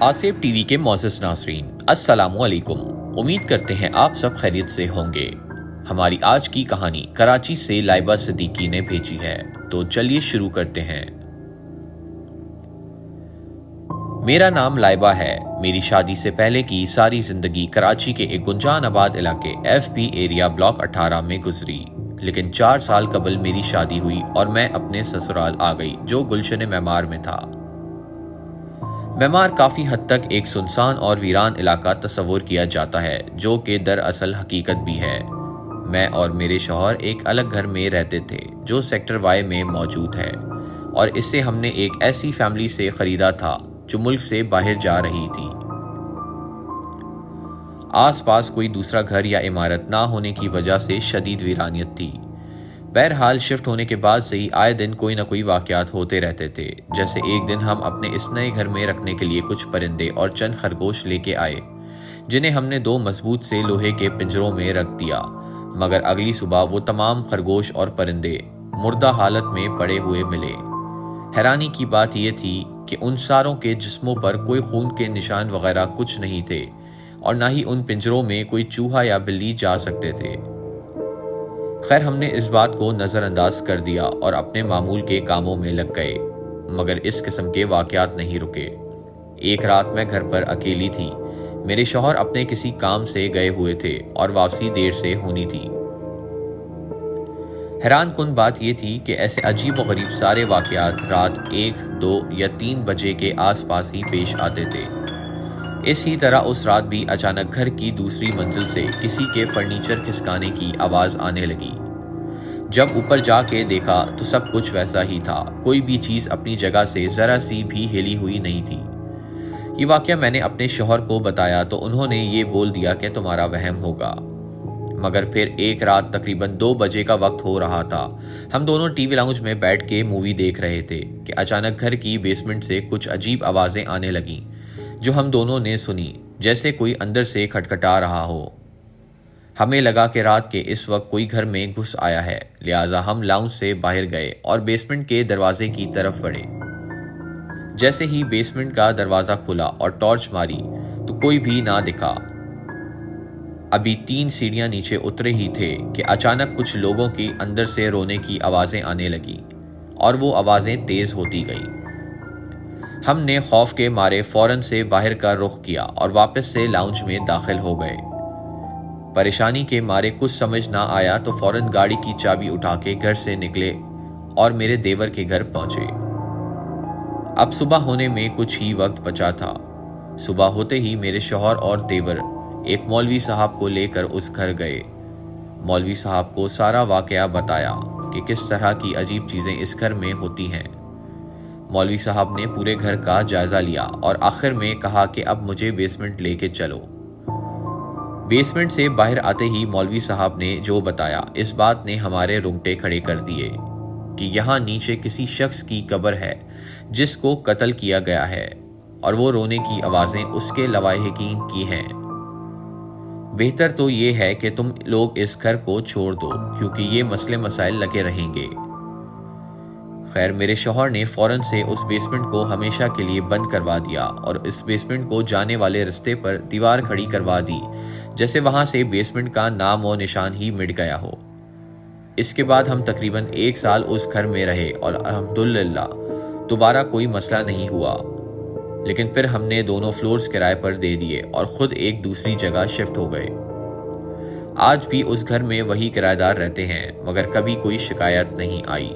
Asif TV के मोअज़्ज़ज़ नाज़रीन, अस्सलामुअलैकुम। उम्मीद करते हैं आप सब खैरियत से होंगे। हमारी आज की कहानी कराची से लाइबा सिद्दीकी ने भेजी है, तो चलिए शुरू करते हैं। मेरा नाम लाइबा है। मेरी शादी से पहले की सारी जिंदगी कराची के एक गुंजान आबाद इलाके FB एरिया ब्लॉक 18 में गुजरी, लेकिन 4 साल कबल मेरी शादी हुई और मैं अपने ससुराल आ गई, जो गुलशन मेमार में था। मेमार काफ़ी हद तक एक सुनसान और वीरान इलाका तस्वुर किया जाता है, जो कि दरअसल हकीकत भी है। मैं और मेरे शौहर एक अलग घर में रहते थे, जो सेक्टर Y में मौजूद है, और इसे हमने एक ऐसी फैमिली से ख़रीदा था जो मुल्क से बाहर जा रही थी। आस पास कोई दूसरा घर या इमारत ना होने की वजह से शदीद वीरानियत थी। बहरहाल शिफ्ट होने के बाद से ही आए दिन कोई ना कोई वाक़यात होते रहते थे। जैसे एक दिन हम अपने इस नए घर में रखने के लिए कुछ परिंदे और चंद खरगोश लेके आए, जिन्हें हमने 2 मजबूत से लोहे के पिंजरों में रख दिया, मगर अगली सुबह वो तमाम खरगोश और परिंदे मुर्दा हालत में पड़े हुए मिले। हैरानी की बात यह थी कि उन सारों के जिस्मों पर कोई खून के निशान वगैरह कुछ नहीं थे, और ना ही उन पिंजरों में कोई चूहा या बिल्ली जा सकते थे। खैर, हमने इस बात को नज़रअंदाज कर दिया और अपने मामूल के कामों में लग गए, मगर इस किस्म के वाक़यात नहीं रुके। एक रात मैं घर पर अकेली थी। मेरे शौहर अपने किसी काम से गए हुए थे और वापसी देर से होनी थी। हैरान कुन बात यह थी कि ऐसे अजीब व गरीब सारे वाक़यात रात 1, 2 या 3 बजे के आसपास ही पेश आते थे। इसी तरह उस रात भी अचानक घर की दूसरी मंजिल से किसी के फर्नीचर खिसकाने की आवाज़ आने लगी। जब ऊपर जाके देखा तो सब कुछ वैसा ही था। कोई भी चीज़ अपनी जगह से ज़रा सी भी हिली हुई नहीं थी। ये वाक़या मैंने अपने शौहर को बताया तो उन्होंने ये बोल दिया कि तुम्हारा वहम होगा। मगर फिर एक रात तकरीबन 2 बजे का वक्त हो रहा था। हम दोनों टीवी लाउंज में बैठ के मूवी देख रहे थे कि अचानक घर की बेसमेंट से कुछ अजीब आवाज़ें आने लगीं, जो हम दोनों ने सुनी, जैसे कोई अंदर से खटखटा रहा हो। हमें लगा कि रात के इस वक्त कोई घर में घुस आया है, लिहाजा हम लाउंज से बाहर गए और बेसमेंट के दरवाजे की तरफ बढ़े। जैसे ही बेसमेंट का दरवाज़ा खुला और टॉर्च मारी तो कोई भी ना दिखा। अभी 3 सीढ़ियां नीचे उतरे ही थे कि अचानक कुछ लोगों की अंदर से रोने की आवाज़ें आने लगी, और वो आवाज़ें तेज़ होती गई। हमने खौफ के मारे फौरन से बाहर का रुख किया और वापस से लाउंज में दाखिल हो गए। परेशानी के मारे कुछ समझ ना आया तो फौरन गाड़ी की चाबी उठा के घर से निकले और मेरे देवर के घर पहुंचे। अब सुबह होने में कुछ ही वक्त बचा था। सुबह होते ही मेरे शौहर और देवर एक मौलवी साहब को लेकर उस घर गए। मौलवी साहब को सारा वाकया बताया कि किस तरह की अजीब चीज़ें इस घर में होती हैं। मौलवी साहब ने पूरे घर का जायजा लिया और आखिर में कहा कि अब मुझे बेसमेंट लेके चलो। बेसमेंट से बाहर आते ही मौलवी साहब ने जो बताया, इस बात ने हमारे रोंगटे खड़े कर दिए कि यहाँ नीचे किसी शख्स की कब्र है जिसको कत्ल किया गया है, और वो रोने की आवाज़ें उसके लवाहिकीन की हैं। बेहतर तो ये है कि तुम लोग इस घर को छोड़ दो, क्योंकि ये मसले मसाइल लगे रहेंगे। खैर, मेरे शौहर ने फौरन से उस बेसमेंट को हमेशा के लिए बंद करवा दिया और इस बेसमेंट को जाने वाले रास्ते पर दीवार खड़ी करवा दी, जैसे वहां से बेसमेंट का नाम और निशान ही मिट गया हो। इसके बाद हम तकरीबन 1 साल उस घर में रहे और अल्हम्दुलिल्लाह दोबारा कोई मसला नहीं हुआ। लेकिन फिर हमने दोनों फ्लोर्स किराए पर दे दिए और खुद एक दूसरी जगह शिफ्ट हो गए। आज भी उस घर में वही किराएदार रहते हैं, मगर कभी कोई शिकायत नहीं आई।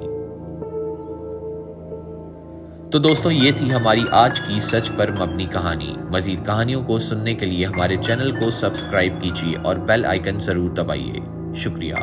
तो दोस्तों, ये थी हमारी आज की सच पर मबनी कहानी। मजीद कहानियों को सुनने के लिए हमारे चैनल को सब्सक्राइब कीजिए और बेल आइकन जरूर दबाइए। शुक्रिया।